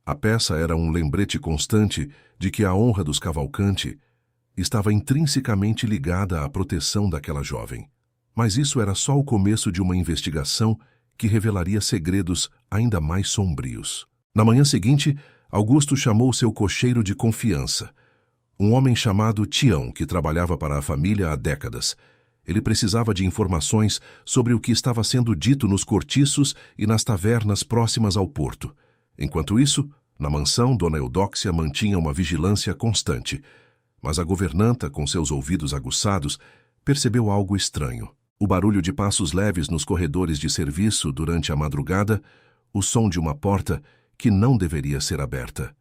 A peça era um lembrete constante de que a honra dos Cavalcanti estava intrinsecamente ligada à proteção daquela jovem. Mas isso era só o começo de uma investigação que revelaria segredos ainda mais sombrios. Na manhã seguinte, Augusto chamou seu cocheiro de confiança, um homem chamado Tião, que trabalhava para a família há décadas. Ele precisava de informações sobre o que estava sendo dito nos cortiços e nas tavernas próximas ao porto. Enquanto isso, na mansão, Dona Eudóxia mantinha uma vigilância constante, mas a governanta, com seus ouvidos aguçados, percebeu algo estranho. O barulho de passos leves nos corredores de serviço durante a madrugada, o som de uma porta que não deveria ser aberta.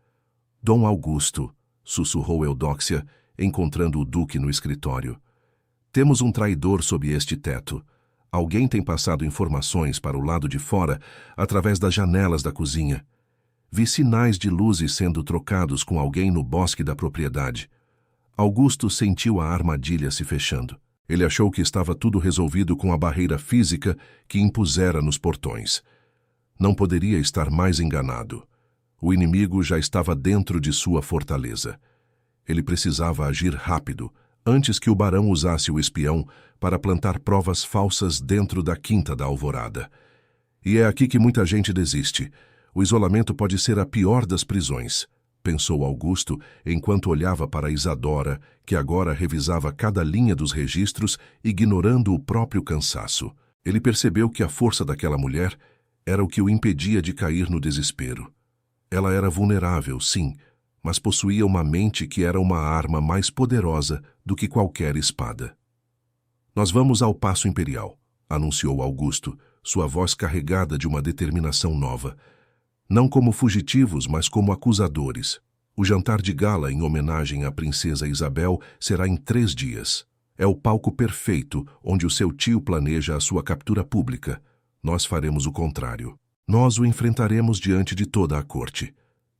Dom Augusto, sussurrou Eudóxia, encontrando o duque no escritório. Temos um traidor sob este teto. Alguém tem passado informações para o lado de fora através das janelas da cozinha. Vi sinais de luzes sendo trocados com alguém no bosque da propriedade. Augusto sentiu a armadilha se fechando. Ele achou que estava tudo resolvido com a barreira física que impusera nos portões. Não poderia estar mais enganado. O inimigo já estava dentro de sua fortaleza. Ele precisava agir rápido, antes que o barão usasse o espião para plantar provas falsas dentro da Quinta da Alvorada. E é aqui que muita gente desiste. O isolamento pode ser a pior das prisões, pensou Augusto, enquanto olhava para Isadora, que agora revisava cada linha dos registros, ignorando o próprio cansaço. Ele percebeu que a força daquela mulher era o que o impedia de cair no desespero. Ela era vulnerável, sim, mas possuía uma mente que era uma arma mais poderosa do que qualquer espada. Nós vamos ao Paço Imperial, anunciou Augusto, sua voz carregada de uma determinação nova. Não como fugitivos, mas como acusadores. O jantar de gala em homenagem à princesa Isabel será em 3 dias. É o palco perfeito onde o seu tio planeja a sua captura pública. Nós faremos o contrário. Nós o enfrentaremos diante de toda a corte.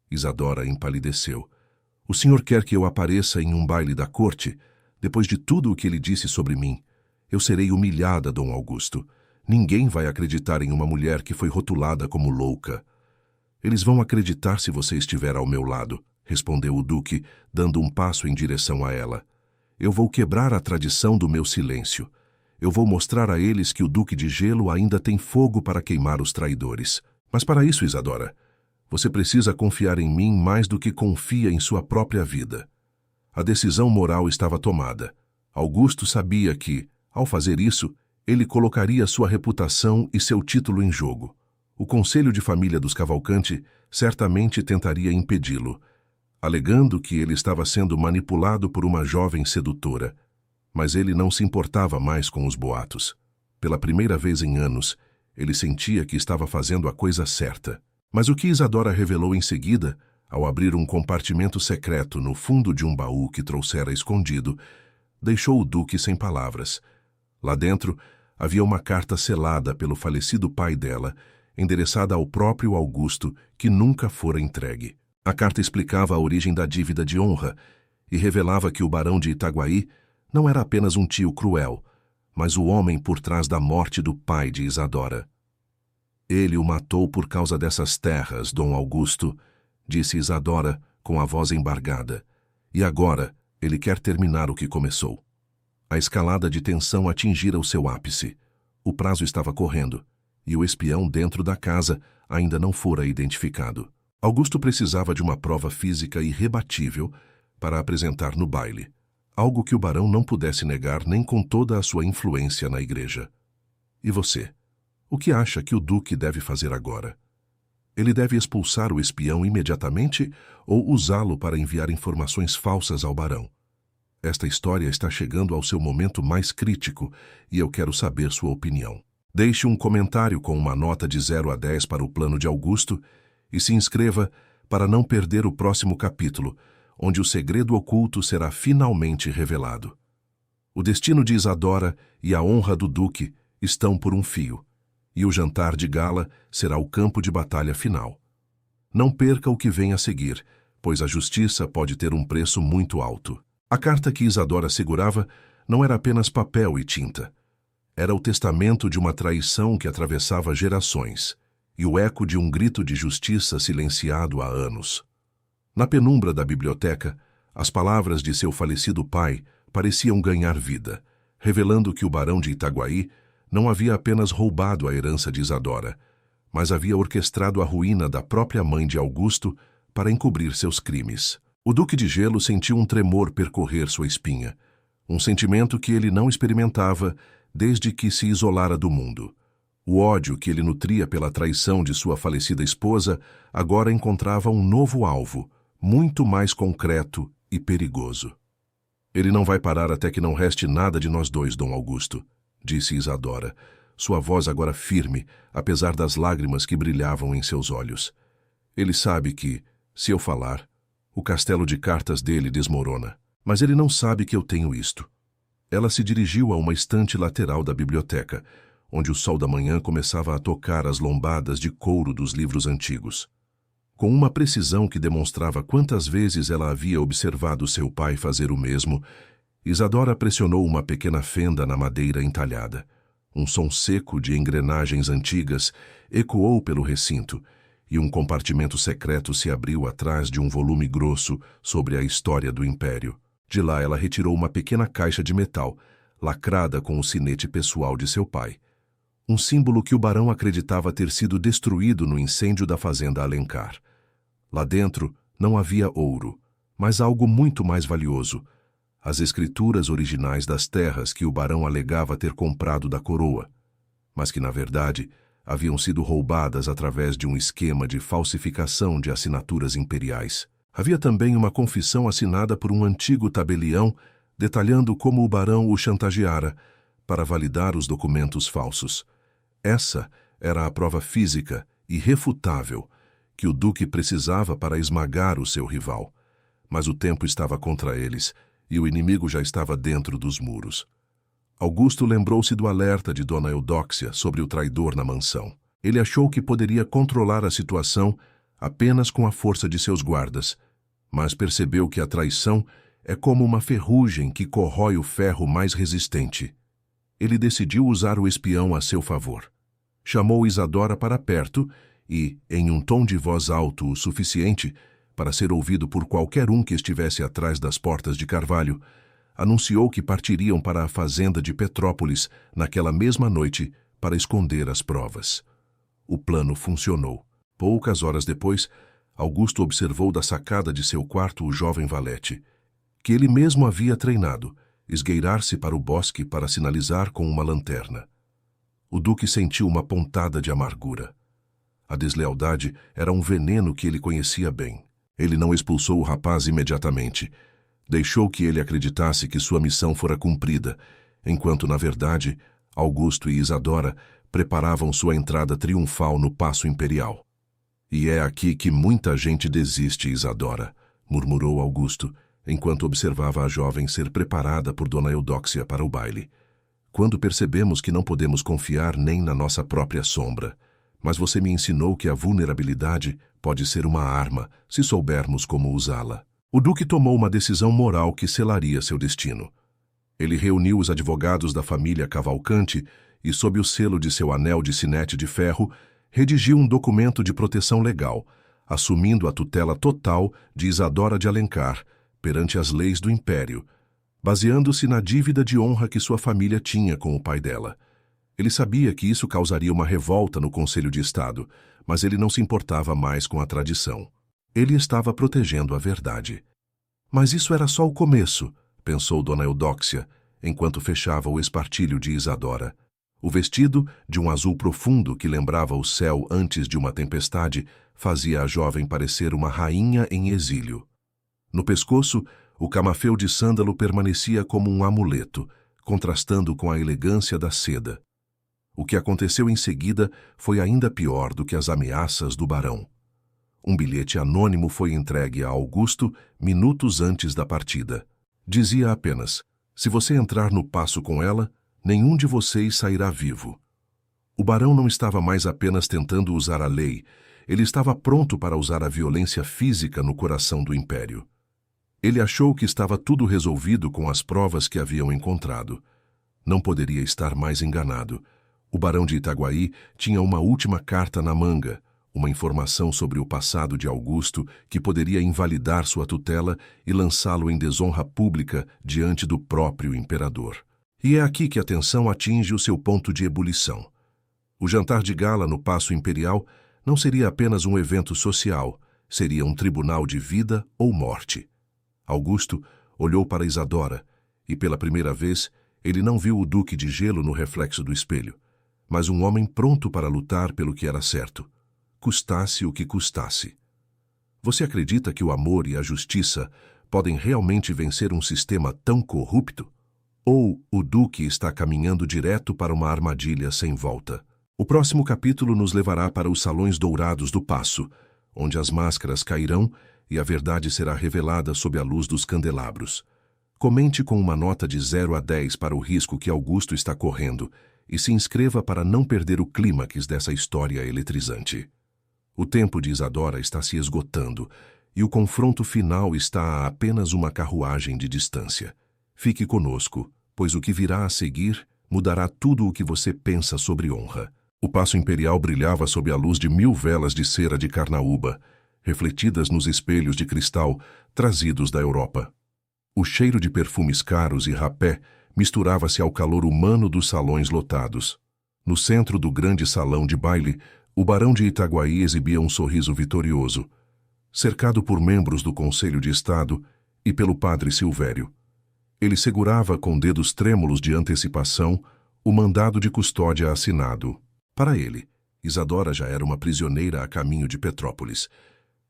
Isadora empalideceu. O senhor quer que eu apareça em um baile da corte? Depois de tudo o que ele disse sobre mim, eu serei humilhada, Dom Augusto. Ninguém vai acreditar em uma mulher que foi rotulada como louca. Eles vão acreditar se você estiver ao meu lado, respondeu o duque, dando um passo em direção a ela. Eu vou quebrar a tradição do meu silêncio. Eu vou mostrar a eles que o Duque de Gelo ainda tem fogo para queimar os traidores. Mas para isso, Isadora, você precisa confiar em mim mais do que confia em sua própria vida. A decisão moral estava tomada. Augusto sabia que, ao fazer isso, ele colocaria sua reputação e seu título em jogo. O Conselho de Família dos Cavalcanti certamente tentaria impedi-lo, alegando que ele estava sendo manipulado por uma jovem sedutora. Mas ele não se importava mais com os boatos. Pela primeira vez em anos, ele sentia que estava fazendo a coisa certa. Mas o que Isadora revelou em seguida ao abrir um compartimento secreto no fundo de um baú que trouxera escondido, deixou o duque sem palavras. Lá dentro havia uma carta selada pelo falecido pai dela, endereçada ao próprio Augusto, que nunca fora entregue. A carta explicava a origem da dívida de honra e revelava que o barão de Itaguaí não era apenas um tio cruel, mas o homem por trás da morte do pai de Isadora. Ele o matou por causa dessas terras, Dom Augusto, disse Isadora com a voz embargada. E agora ele quer terminar o que começou. A escalada de tensão atingira o seu ápice. O prazo estava correndo, e o espião dentro da casa ainda não fora identificado. Augusto precisava de uma prova física irrebatível para apresentar no baile, algo que o barão não pudesse negar nem com toda a sua influência na igreja. E você? O que acha que o duque deve fazer agora? Ele deve expulsar o espião imediatamente ou usá-lo para enviar informações falsas ao barão? Esta história está chegando ao seu momento mais crítico e eu quero saber sua opinião. Deixe um comentário com uma nota de 0 a 10 para o plano de Augusto e se inscreva para não perder o próximo capítulo, onde o segredo oculto será finalmente revelado. O destino de Isadora e a honra do duque estão por um fio, e o jantar de gala será o campo de batalha final. Não perca o que vem a seguir, pois a justiça pode ter um preço muito alto. A carta que Isadora segurava não era apenas papel e tinta. Era o testamento de uma traição que atravessava gerações e o eco de um grito de justiça silenciado há anos. Na penumbra da biblioteca, as palavras de seu falecido pai pareciam ganhar vida, revelando que o barão de Itaguaí não havia apenas roubado a herança de Isadora, mas havia orquestrado a ruína da própria mãe de Augusto para encobrir seus crimes. O Duque de Gelo sentiu um tremor percorrer sua espinha, um sentimento que ele não experimentava desde que se isolara do mundo. O ódio que ele nutria pela traição de sua falecida esposa agora encontrava um novo alvo, muito mais concreto e perigoso. Ele não vai parar até que não reste nada de nós dois, Dom Augusto, disse Isadora, sua voz agora firme, apesar das lágrimas que brilhavam em seus olhos. Ele sabe que, se eu falar, o castelo de cartas dele desmorona. Mas ele não sabe que eu tenho isto. Ela se dirigiu a uma estante lateral da biblioteca, onde o sol da manhã começava a tocar as lombadas de couro dos livros antigos. Com uma precisão que demonstrava quantas vezes ela havia observado seu pai fazer o mesmo, Isadora pressionou uma pequena fenda na madeira entalhada. Um som seco de engrenagens antigas ecoou pelo recinto, e um compartimento secreto se abriu atrás de um volume grosso sobre a história do Império. De lá ela retirou uma pequena caixa de metal, lacrada com o sinete pessoal de seu pai. Um símbolo que o barão acreditava ter sido destruído no incêndio da fazenda Alencar. Lá dentro não havia ouro, mas algo muito mais valioso: as escrituras originais das terras que o barão alegava ter comprado da coroa, mas que, na verdade, haviam sido roubadas através de um esquema de falsificação de assinaturas imperiais. Havia também uma confissão assinada por um antigo tabelião detalhando como o barão o chantageara para validar os documentos falsos. Essa era a prova física, irrefutável, que o duque precisava para esmagar o seu rival. Mas o tempo estava contra eles e o inimigo já estava dentro dos muros. Augusto lembrou-se do alerta de Dona Eudóxia sobre o traidor na mansão. Ele achou que poderia controlar a situação apenas com a força de seus guardas, mas percebeu que a traição é como uma ferrugem que corrói o ferro mais resistente. Ele decidiu usar o espião a seu favor. Chamou Isadora para perto e, em um tom de voz alto o suficiente para ser ouvido por qualquer um que estivesse atrás das portas de Carvalho, anunciou que partiriam para a fazenda de Petrópolis naquela mesma noite para esconder as provas. O plano funcionou. Poucas horas depois, Augusto observou da sacada de seu quarto o jovem valete, que ele mesmo havia treinado, esgueirar-se para o bosque para sinalizar com uma lanterna. O duque sentiu uma pontada de amargura. A deslealdade era um veneno que ele conhecia bem. Ele não expulsou o rapaz imediatamente. Deixou que ele acreditasse que sua missão fora cumprida, enquanto, na verdade, Augusto e Isadora preparavam sua entrada triunfal no Paço Imperial. E é aqui que muita gente desiste, Isadora, murmurou Augusto, enquanto observava a jovem ser preparada por Dona Eudóxia para o baile. Quando percebemos que não podemos confiar nem na nossa própria sombra. Mas você me ensinou que a vulnerabilidade pode ser uma arma, se soubermos como usá-la. O duque tomou uma decisão moral que selaria seu destino. Ele reuniu os advogados da família Cavalcante e, sob o selo de seu anel de sinete de ferro, redigiu um documento de proteção legal, assumindo a tutela total de Isadora de Alencar perante as leis do Império, baseando-se na dívida de honra que sua família tinha com o pai dela. Ele sabia que isso causaria uma revolta no Conselho de Estado, mas ele não se importava mais com a tradição. Ele estava protegendo a verdade. Mas isso era só o começo, pensou Dona Eudóxia, enquanto fechava o espartilho de Isadora. O vestido, de um azul profundo que lembrava o céu antes de uma tempestade, fazia a jovem parecer uma rainha em exílio. No pescoço, o camafeu de sândalo permanecia como um amuleto, contrastando com a elegância da seda. O que aconteceu em seguida foi ainda pior do que as ameaças do barão. Um bilhete anônimo foi entregue a Augusto minutos antes da partida. Dizia apenas: se você entrar no paço com ela, nenhum de vocês sairá vivo. O barão não estava mais apenas tentando usar a lei, ele estava pronto para usar a violência física no coração do Império. Ele achou que estava tudo resolvido com as provas que haviam encontrado. Não poderia estar mais enganado. O barão de Itaguaí tinha uma última carta na manga, uma informação sobre o passado de Augusto que poderia invalidar sua tutela e lançá-lo em desonra pública diante do próprio imperador. E é aqui que a tensão atinge o seu ponto de ebulição. O jantar de gala no Paço Imperial não seria apenas um evento social, seria um tribunal de vida ou morte. Augusto olhou para Isadora e, pela primeira vez, ele não viu o Duque de Gelo no reflexo do espelho, mas um homem pronto para lutar pelo que era certo, custasse o que custasse. Você acredita que o amor e a justiça podem realmente vencer um sistema tão corrupto? Ou o Duque está caminhando direto para uma armadilha sem volta? O próximo capítulo nos levará para os salões dourados do Paço, onde as máscaras cairão e a verdade será revelada sob a luz dos candelabros. Comente com uma nota de 0 a 10 para o risco que Augusto está correndo e se inscreva para não perder o clímax dessa história eletrizante. O tempo de Isadora está se esgotando e o confronto final está a apenas uma carruagem de distância. Fique conosco, pois o que virá a seguir mudará tudo o que você pensa sobre honra. O Paço Imperial brilhava sob a luz de 1000 velas de cera de carnaúba, refletidas nos espelhos de cristal trazidos da Europa. O cheiro de perfumes caros e rapé misturava-se ao calor humano dos salões lotados. No centro do grande salão de baile, o barão de Itaguaí exibia um sorriso vitorioso, cercado por membros do Conselho de Estado e pelo padre Silvério. Ele segurava com dedos trêmulos de antecipação o mandado de custódia assinado. Para ele, Isadora já era uma prisioneira a caminho de Petrópolis,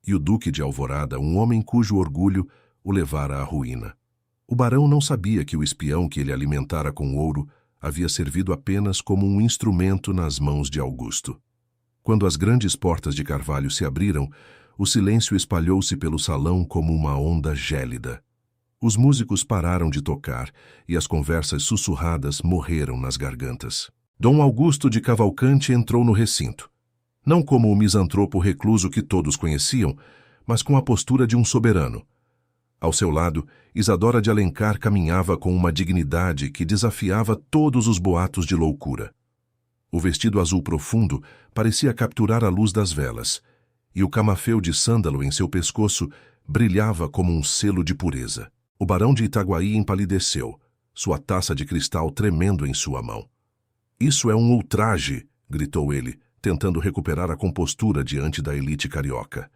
e o Duque de Alvorada um homem cujo orgulho o levara à ruína. O barão não sabia que o espião que ele alimentara com ouro havia servido apenas como um instrumento nas mãos de Augusto. Quando as grandes portas de carvalho se abriram, o silêncio espalhou-se pelo salão como uma onda gélida. Os músicos pararam de tocar e as conversas sussurradas morreram nas gargantas. Dom Augusto de Cavalcante entrou no recinto, não como o misantropo recluso que todos conheciam, mas com a postura de um soberano. Ao seu lado, Isadora de Alencar caminhava com uma dignidade que desafiava todos os boatos de loucura. O vestido azul profundo parecia capturar a luz das velas, e o camafeu de sândalo em seu pescoço brilhava como um selo de pureza. O barão de Itaguaí empalideceu, sua taça de cristal tremendo em sua mão. "Isso é um ultraje!" gritou ele, tentando recuperar a compostura diante da elite carioca.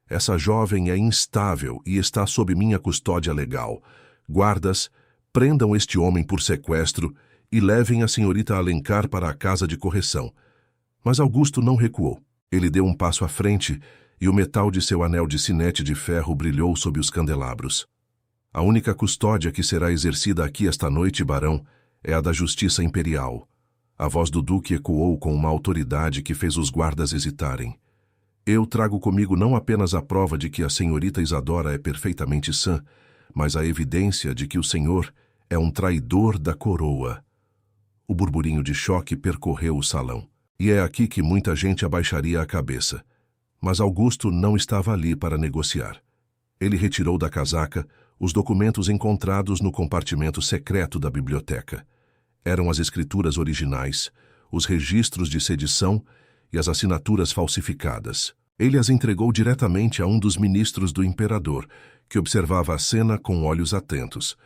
"Essa jovem é instável e está sob minha custódia legal. Guardas, prendam este homem por sequestro e levem a senhorita Alencar para a casa de correção." Mas Augusto não recuou. Ele deu um passo à frente e o metal de seu anel de sinete de ferro brilhou sob os candelabros. "A única custódia que será exercida aqui esta noite, barão, é a da justiça imperial." A voz do duque ecoou com uma autoridade que fez os guardas hesitarem. Eu trago comigo não apenas a prova de que a senhorita Isadora é perfeitamente sã, mas a evidência de que o senhor é um traidor da coroa. O burburinho de choque percorreu o salão. E é aqui que muita gente abaixaria a cabeça. Mas Augusto não estava ali para negociar. Ele retirou da casaca os documentos encontrados no compartimento secreto da biblioteca. Eram as escrituras originais, os registros de sedição e as assinaturas falsificadas. Ele as entregou diretamente a um dos ministros do imperador, que observava a cena com olhos atentos.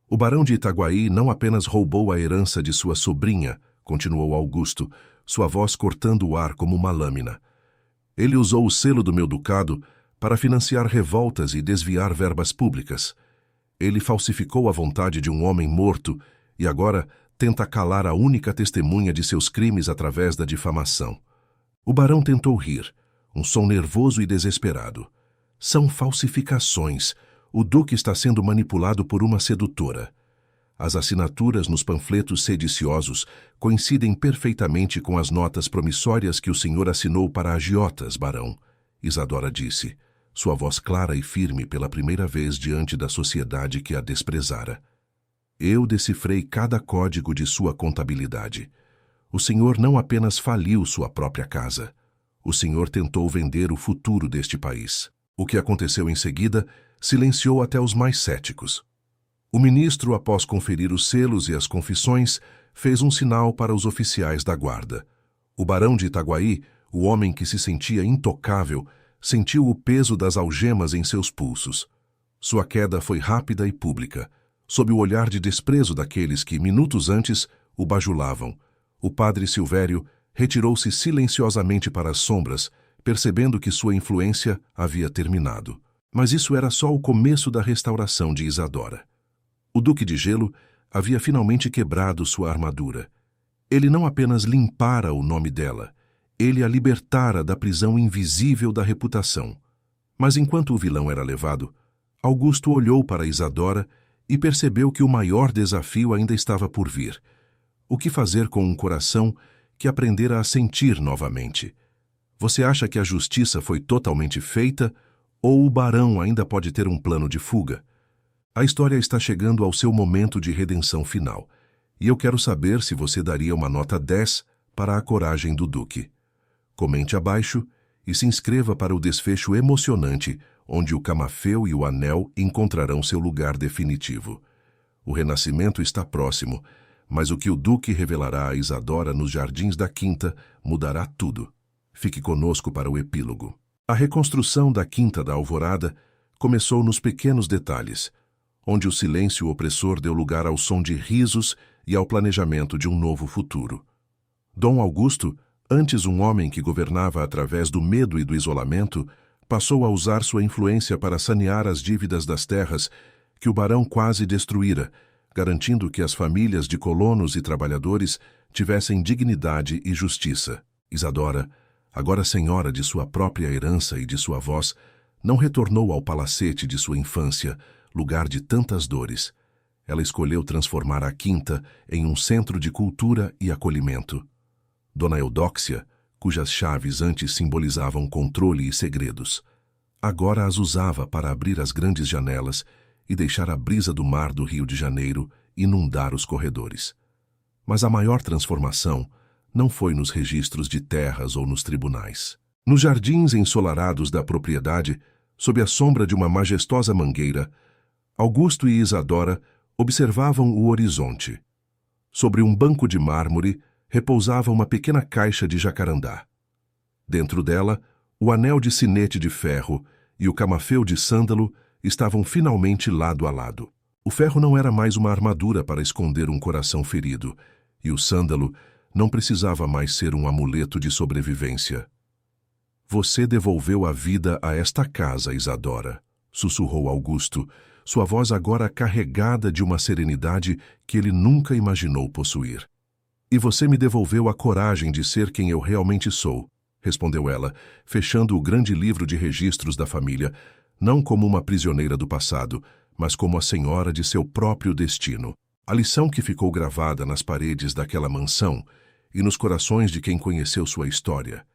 O barão de Itaguaí não apenas roubou a herança de sua sobrinha, continuou Augusto, sua voz cortando o ar como uma lâmina. Ele usou o selo do meu ducado para financiar revoltas e desviar verbas públicas. Ele falsificou a vontade de um homem morto e agora tenta calar a única testemunha de seus crimes através da difamação. O barão tentou rir, um som nervoso e desesperado. São falsificações. O duque está sendo manipulado por uma sedutora. As assinaturas nos panfletos sediciosos coincidem perfeitamente com as notas promissórias que o senhor assinou para agiotas, barão, Isadora disse, sua voz clara e firme pela primeira vez diante da sociedade que a desprezara. Eu decifrei cada código de sua contabilidade. O senhor não apenas faliu sua própria casa. O senhor tentou vender o futuro deste país. O que aconteceu em seguida silenciou até os mais céticos. O ministro, após conferir os selos e as confissões, fez um sinal para os oficiais da guarda. O barão de Itaguaí, o homem que se sentia intocável, sentiu o peso das algemas em seus pulsos. Sua queda foi rápida e pública, sob o olhar de desprezo daqueles que, minutos antes, o bajulavam. O padre Silvério retirou-se silenciosamente para as sombras, percebendo que sua influência havia terminado. Mas isso era só o começo da restauração de Isadora. O Duque de Gelo havia finalmente quebrado sua armadura. Ele não apenas limpara o nome dela, ele a libertara da prisão invisível da reputação. Mas enquanto o vilão era levado, Augusto olhou para Isadora e percebeu que o maior desafio ainda estava por vir. O que fazer com um coração que aprendera a sentir novamente? Você acha que a justiça foi totalmente feita ou o barão ainda pode ter um plano de fuga? A história está chegando ao seu momento de redenção final, e eu quero saber se você daria uma nota 10 para a coragem do Duque. Comente abaixo e se inscreva para o desfecho emocionante, onde o camafeu e o anel encontrarão seu lugar definitivo. O renascimento está próximo, mas o que o Duque revelará a Isadora nos jardins da Quinta mudará tudo. Fique conosco para o epílogo. A reconstrução da Quinta da Alvorada começou nos pequenos detalhes, onde o silêncio opressor deu lugar ao som de risos e ao planejamento de um novo futuro. Dom Augusto, antes um homem que governava através do medo e do isolamento, passou a usar sua influência para sanear as dívidas das terras que o barão quase destruíra, garantindo que as famílias de colonos e trabalhadores tivessem dignidade e justiça. Isadora, agora senhora de sua própria herança e de sua voz, não retornou ao palacete de sua infância, lugar de tantas dores. Ela escolheu transformar a Quinta em um centro de cultura e acolhimento. Dona Eudóxia, cujas chaves antes simbolizavam controle e segredos, agora as usava para abrir as grandes janelas e deixar a brisa do mar do Rio de Janeiro inundar os corredores. Mas a maior transformação não foi nos registros de terras ou nos tribunais. Nos jardins ensolarados da propriedade, sob a sombra de uma majestosa mangueira, Augusto e Isadora observavam o horizonte. Sobre um banco de mármore repousava uma pequena caixa de jacarandá. Dentro dela, o anel de sinete de ferro e o camafeu de sândalo estavam finalmente lado a lado. O ferro não era mais uma armadura para esconder um coração ferido, e o sândalo não precisava mais ser um amuleto de sobrevivência. Você devolveu a vida a esta casa, Isadora, sussurrou Augusto, sua voz agora carregada de uma serenidade que ele nunca imaginou possuir. E você me devolveu a coragem de ser quem eu realmente sou, respondeu ela, fechando o grande livro de registros da família, não como uma prisioneira do passado, mas como a senhora de seu próprio destino. A lição que ficou gravada nas paredes daquela mansão e nos corações de quem conheceu sua história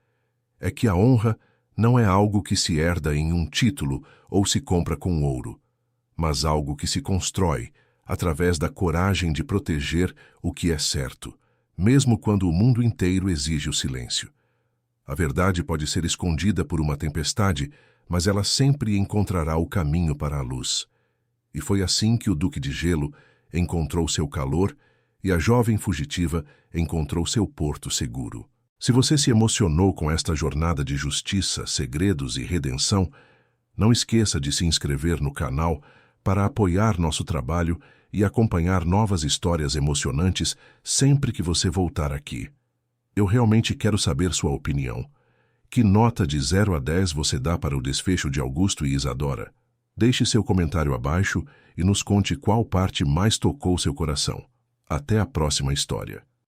é que a honra não é algo que se herda em um título ou se compra com ouro, mas algo que se constrói através da coragem de proteger o que é certo, mesmo quando o mundo inteiro exige o silêncio. A verdade pode ser escondida por uma tempestade, mas ela sempre encontrará o caminho para a luz. E foi assim que o Duque de Gelo encontrou seu calor e a jovem fugitiva encontrou seu porto seguro. Se você se emocionou com esta jornada de justiça, segredos e redenção, não esqueça de se inscrever no canal para apoiar nosso trabalho e acompanhar novas histórias emocionantes sempre que você voltar aqui. Eu realmente quero saber sua opinião. Que nota de 0 a 10 você dá para o desfecho de Augusto e Isadora? Deixe seu comentário abaixo e nos conte qual parte mais tocou seu coração. Até a próxima história.